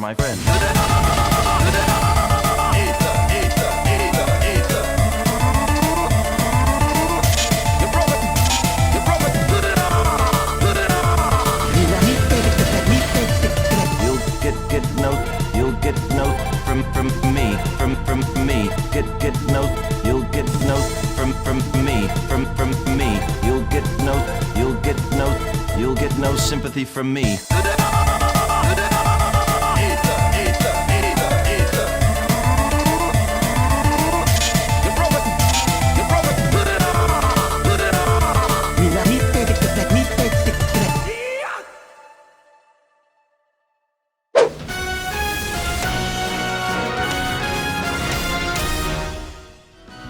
my friend. You'll get notes from me, from me. Get notes, you'll get notes from me, from me. You'll get no sympathy from me.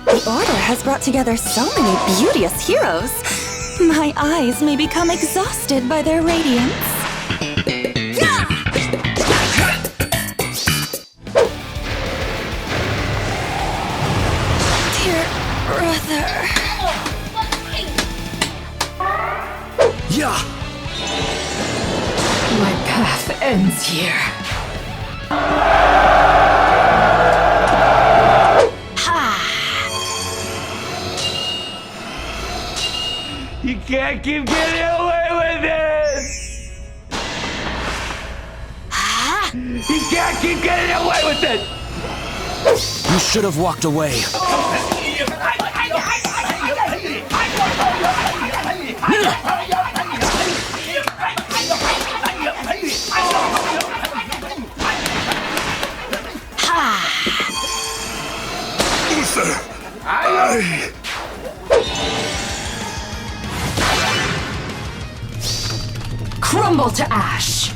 The Order has brought together so many beauteous heroes. My eyes may become exhausted by their radiance. Dear brother. Yeah. My path ends here. You can't keep getting away with it! You can't keep getting away with it! You should have walked away. Crumble to ash!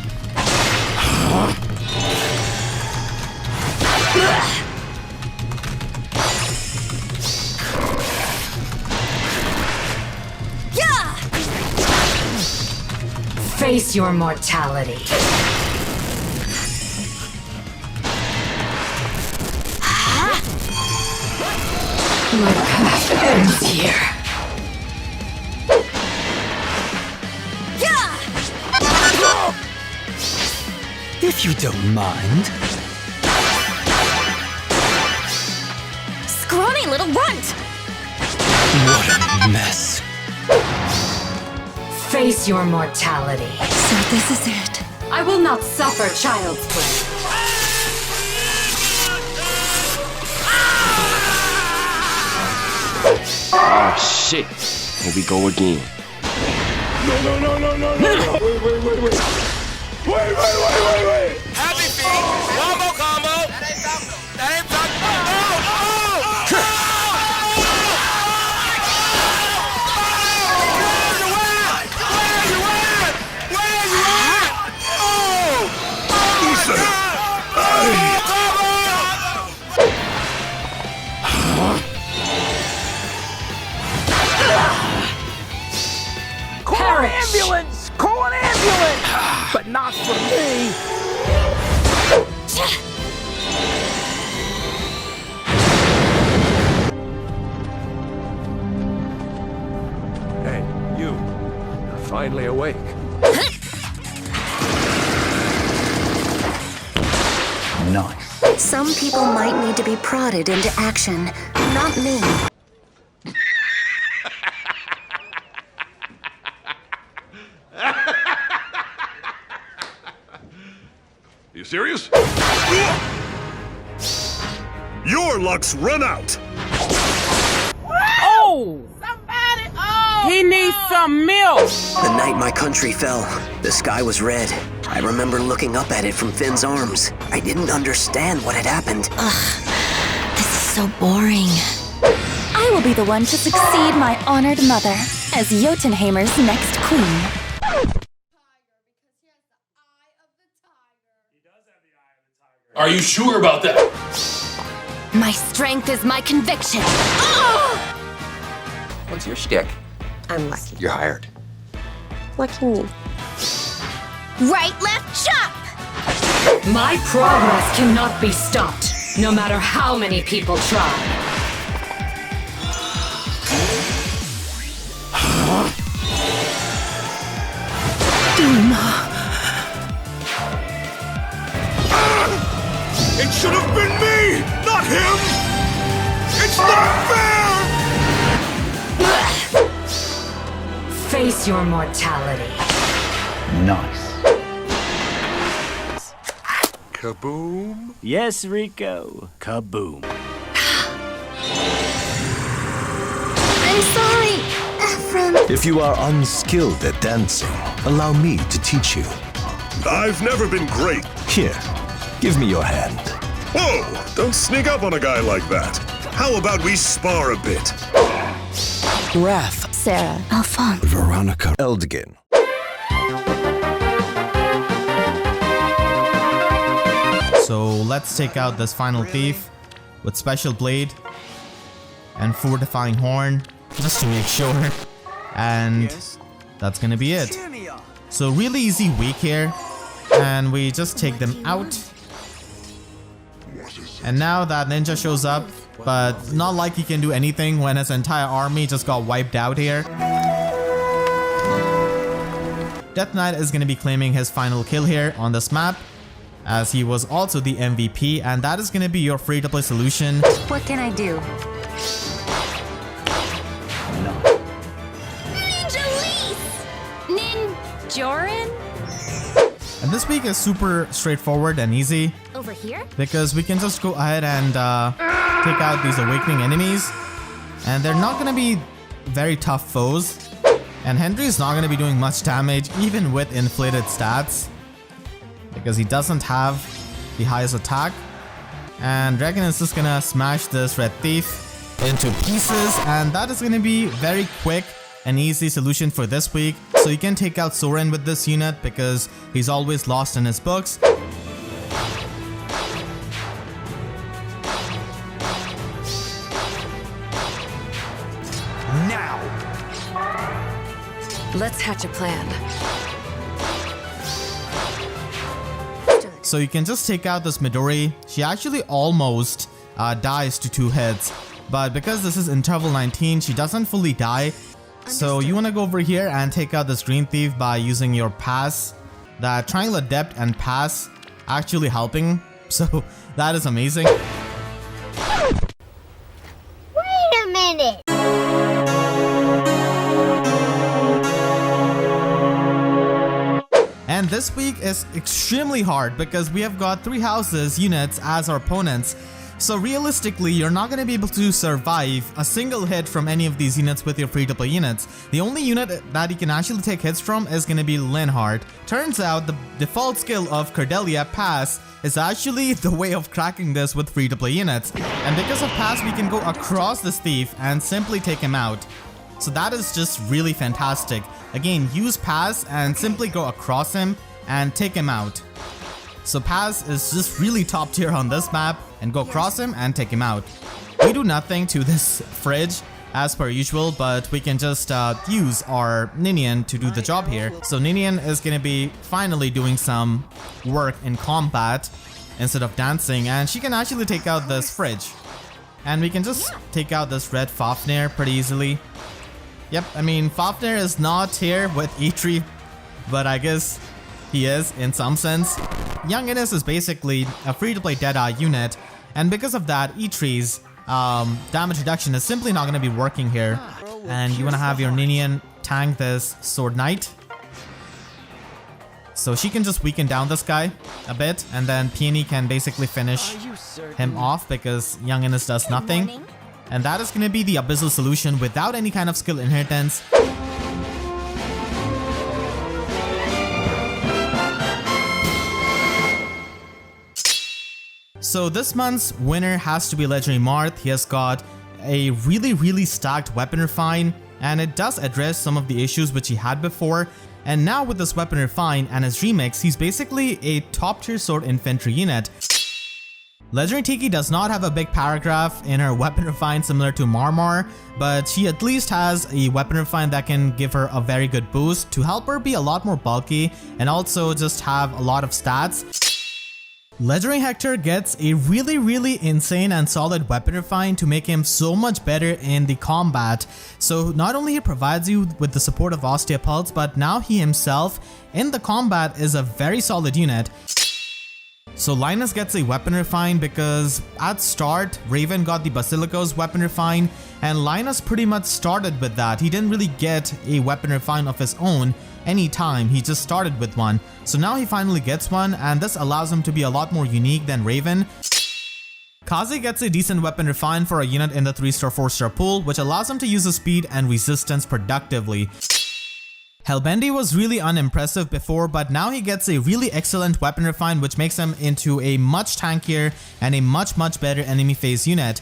Face your mortality. My path ends here. If you don't mind. Scrawny little runt! What a mess. Face your mortality. So this is it. I will not suffer child's play. Oh shit. Here we go again. No. Wait. Happy feet. Wombo combo. That ain't something. That ain't something. Call an ambulance! But not for me! Hey, you. You're finally awake. Nice. Some people might need to be prodded into action. Not me. You serious? Your luck's run out! Oh! Somebody! Oh! He needs some milk! The night my country fell, the sky was red. I remember looking up at it from Finn's arms. I didn't understand what had happened. Ugh, this is so boring. I will be the one to succeed my honored mother as Jotunheimer's next queen. Are you sure about that? My strength is my conviction. What's your shtick? I'm lucky. You're hired. Lucky me. Right, left, chop! My progress cannot be stopped, no matter how many people try. Doom. It should have been me, not him! It's not fair! Face your mortality. Nice. Kaboom? Yes, Rico. Kaboom. I'm sorry, Ephraim. If you are unskilled at dancing, allow me to teach you. I've never been great. Here, give me your hand. Whoa! Don't sneak up on a guy like that. How about we spar a bit? Wrath. Sarah. Alphonse. Veronica. Eldgin. So let's take out this final thief with special blade and fortifying horn just to make sure, and that's gonna be it. So really easy week here, and we just take them out. And now that ninja shows up, but not like he can do anything when his entire army just got wiped out here. Death Knight is gonna be claiming his final kill here on this map, as he was also the MVP, and that is gonna be your free-to-play solution. What can I do? Ninjorin? And this week is super straightforward and easy, Over here? because we can just go ahead and take out these awakening enemies, and they're not gonna be very tough foes, and Henry is not gonna be doing much damage even with inflated stats, because he doesn't have the highest attack. And Dragon is just gonna smash this red thief into pieces, and that is gonna be very quick and easy solution for this week. So you can take out Soren with this unit because he's always lost in his books. Now! Let's hatch a plan. So you can just take out this Midori. She actually almost dies to 2 hits, but because this is interval 19, she doesn't fully die. So you want to go over here and take out this green thief by using your pass. That triangle adept and pass actually helping, so that is amazing. Wait a minute. And this week is extremely hard because we have got 3 houses units as our opponents. So realistically, you're not going to be able to survive a single hit from any of these units with your free-to-play units. The only unit that you can actually take hits from is going to be Linhardt. Turns out the default skill of Cordelia, Pass, is actually the way of cracking this with free-to-play units. And because of Pass, we can go across this thief and simply take him out. So that is just really fantastic. Again, use Pass and simply go across him and take him out. So Pass is just really top tier on this map, and go across him and take him out. We do nothing to this fridge as per usual, but we can just use our Ninian to do the job here. So Ninian is going to be finally doing some work in combat instead of dancing, and she can actually take out this fridge. And we can just take out this red Fafnir pretty easily. Yep, I mean, Fafnir is not here with E3, but I guess he is in some sense. Young Innis is basically a free-to-play Deadeye unit, and because of that, E3's damage reduction is simply not going to be working here. And you want to have your Ninian tank this Sword Knight, so she can just weaken down this guy a bit, and then Peony can basically finish him off because Young Innis does nothing. And that is going to be the Abyssal solution without any kind of skill inheritance. So this month's winner has to be Legendary Marth. He has got a really stacked weapon refine, and it does address some of the issues which he had before. And now with this weapon refine and his remix, he's basically a top tier sword infantry unit. Legendary Tiki does not have a big paragraph in her weapon refine similar to Marmar, but she at least has a weapon refine that can give her a very good boost to help her be a lot more bulky and also just have a lot of stats. Legendary Hector gets a really insane and solid weapon refine to make him so much better in the combat. So not only he provides you with the support of Osteopulse, but now he himself in the combat is a very solid unit. So Linus gets a weapon refine because at start, Raven got the Basilico's weapon refine, and Linus pretty much started with that. He didn't really get a weapon refine of his own anytime, he just started with one. So now he finally gets one, and this allows him to be a lot more unique than Raven. Kaze gets a decent weapon refine for a unit in the 3-star 4-star pool, which allows him to use his speed and resistance productively. Hellbendi was really unimpressive before, but now he gets a really excellent weapon refine, which makes him into a much tankier and a much better enemy phase unit.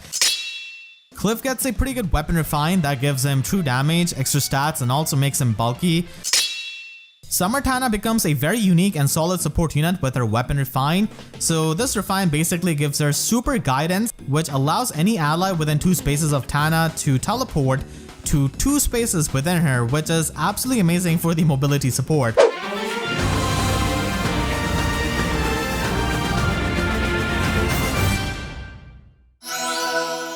Cliff gets a pretty good weapon refine that gives him true damage, extra stats, and also makes him bulky. Summer Tana becomes a very unique and solid support unit with her weapon refine. So this refine basically gives her super guidance, which allows any ally within 2 spaces of Tana to teleport to 2 spaces within her, which is absolutely amazing for the mobility support.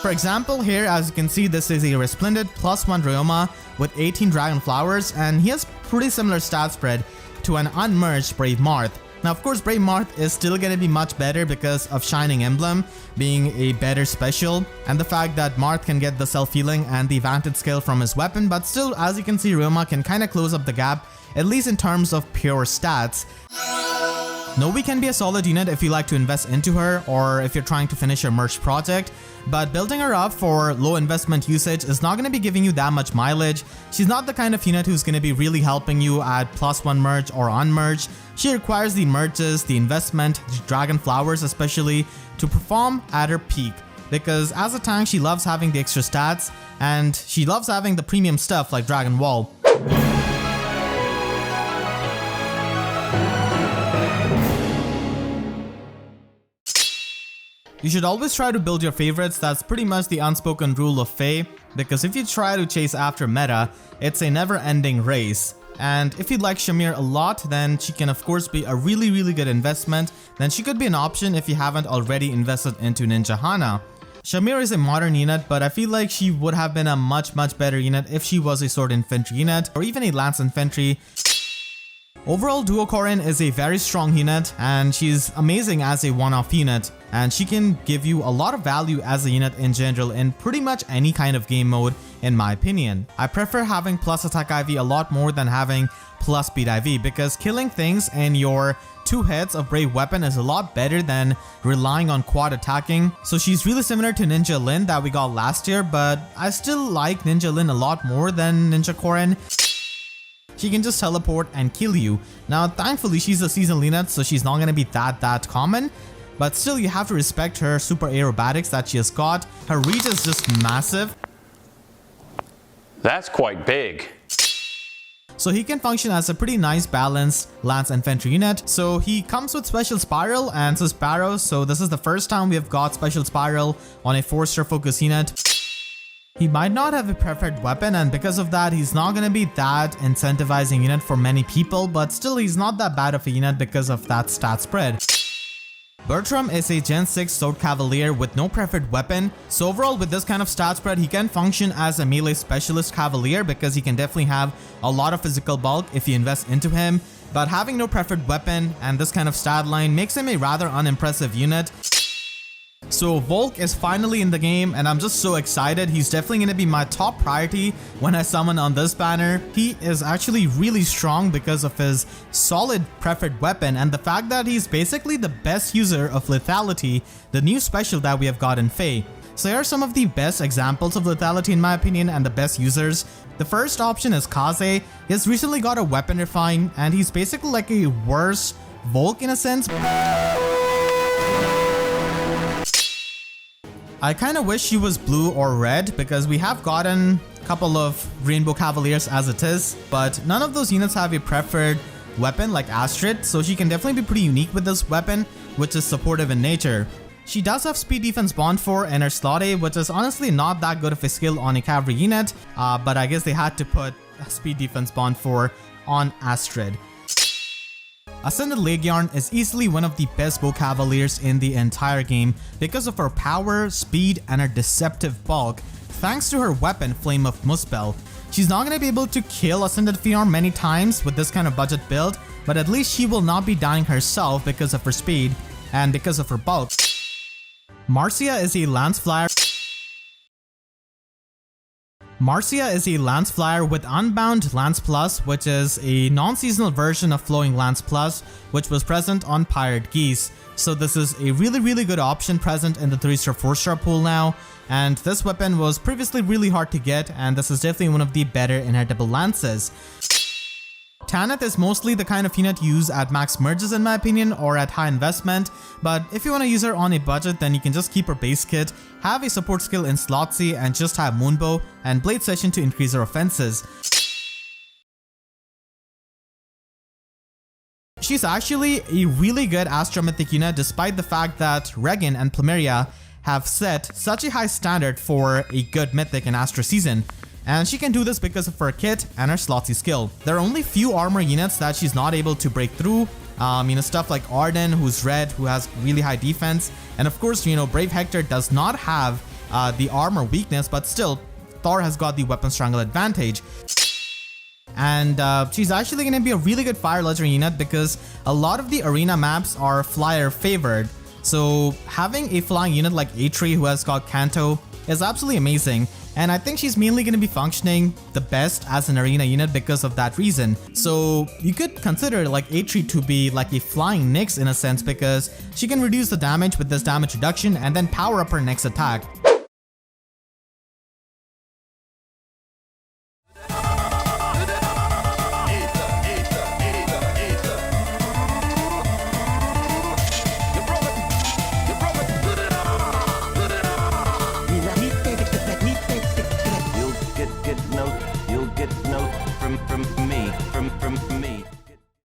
For example, here as you can see, this is a Resplendent +1 Ryoma with 18 Dragon Flowers, and he has pretty similar stat spread to an unmerged Brave Marth. Now of course Brave Marth is still gonna be much better because of Shining Emblem being a better special, and the fact that Marth can get the self-healing and the Vantage skill from his weapon, but still as you can see Ryoma can kinda close up the gap, at least in terms of pure stats. Novi can be a solid unit if you like to invest into her or if you're trying to finish your merge project, but building her up for low investment usage is not going to be giving you that much mileage. She's not the kind of unit who's going to be really helping you at +1 merge or unmerge. She requires the merges, the investment, the Dragon Flowers especially, to perform at her peak. Because as a tank she loves having the extra stats and she loves having the premium stuff like Dragon Wall. You should always try to build your favorites. That's pretty much the unspoken rule of FEH, because if you try to chase after meta, it's a never-ending race. And if you like Shamir a lot, then she can of course be a really good investment. Then she could be an option if you haven't already invested into Ninja Hana. Shamir is a modern unit, but I feel like she would have been a much better unit if she was a sword infantry unit or even a lance infantry. Overall, Duo Korin is a very strong unit and she's amazing as a one-off unit, and she can give you a lot of value as a unit in general in pretty much any kind of game mode in my opinion. I prefer having plus attack IV a lot more than having plus speed IV, because killing things in your 2 hits of Brave Weapon is a lot better than relying on quad attacking. So she's really similar to Ninja Lin that we got last year, but I still like Ninja Lin a lot more than Ninja Korin. She can just teleport and kill you. Now thankfully she's a seasonal unit, so she's not going to be that common, but still you have to respect her super aerobatics that she has got. Her reach is just massive. That's quite big. So he can function as a pretty nice balanced lance infantry unit. So he comes with special spiral and Sparrow, so this is the first time we have got special spiral on a 4-star focus unit. He might not have a preferred weapon, and because of that he's not going to be that incentivizing unit for many people, but still he's not that bad of a unit because of that stat spread. Bertram is a Gen 6 Sword Cavalier with no preferred weapon, so overall with this kind of stat spread he can function as a melee specialist Cavalier because he can definitely have a lot of physical bulk if you invest into him, but having no preferred weapon and this kind of stat line makes him a rather unimpressive unit. So Volk is finally in the game and I'm just so excited. He's definitely going to be my top priority when I summon on this banner. He is actually really strong because of his solid preferred weapon and the fact that he's basically the best user of lethality, the new special that we have got in FEH. So here are some of the best examples of lethality in my opinion and the best users. The first option is Kaze. He has recently got a weapon refine and he's basically like a worse Volk in a sense. I kind of wish she was blue or red because we have gotten a couple of Rainbow Cavaliers as it is, but none of those units have a preferred weapon like Astrid, so she can definitely be pretty unique with this weapon, which is supportive in nature. She does have speed defense bond 4 in her slot A, which is honestly not that good of a skill on a cavalry unit, but I guess they had to put speed defense bond 4 on Astrid. Ascended Legion is easily one of the best bow cavaliers in the entire game because of her power, speed, and her deceptive bulk, thanks to her weapon Flame of Muspel. She's not going to be able to kill Ascended Pheon many times with this kind of budget build, but at least she will not be dying herself because of her speed. and because of her bulk. Marcia is a lance flyer. Marcia is a Lance Flyer with Unbound Lance Plus, which is a non-seasonal version of Flowing Lance Plus, which was present on Pirate Geese. So this is a really good option present in the 3-star 4-star pool now, and this weapon was previously really hard to get, and this is definitely one of the better inheritable lances. Tanith is mostly the kind of unit you use at max merges in my opinion, or at high investment, but if you want to use her on a budget, then you can just keep her base kit, have a support skill in Slotsy, and just have Moonbow and Blade Session to increase her offenses. She's actually a really good Astro Mythic unit despite the fact that Regan and Plumeria have set such a high standard for a good Mythic in Astro Season. And she can do this because of her kit and her Slotsy skill. There are only few armor units that she's not able to break through. Stuff like Arden, who's red, who has really high defense. And of course, Brave Hector does not have the armor weakness, but still, Thor has got the weapon strangle advantage. And she's actually going to be a really good fire legendary unit because a lot of the arena maps are flyer favored. So having a flying unit like Atri who has got Kanto is absolutely amazing. And I think she's mainly going to be functioning the best as an arena unit because of that reason. So you could consider like Atri to be like a flying Nyx in a sense, because she can reduce the damage with this damage reduction and then power up her next attack. You'll get notes from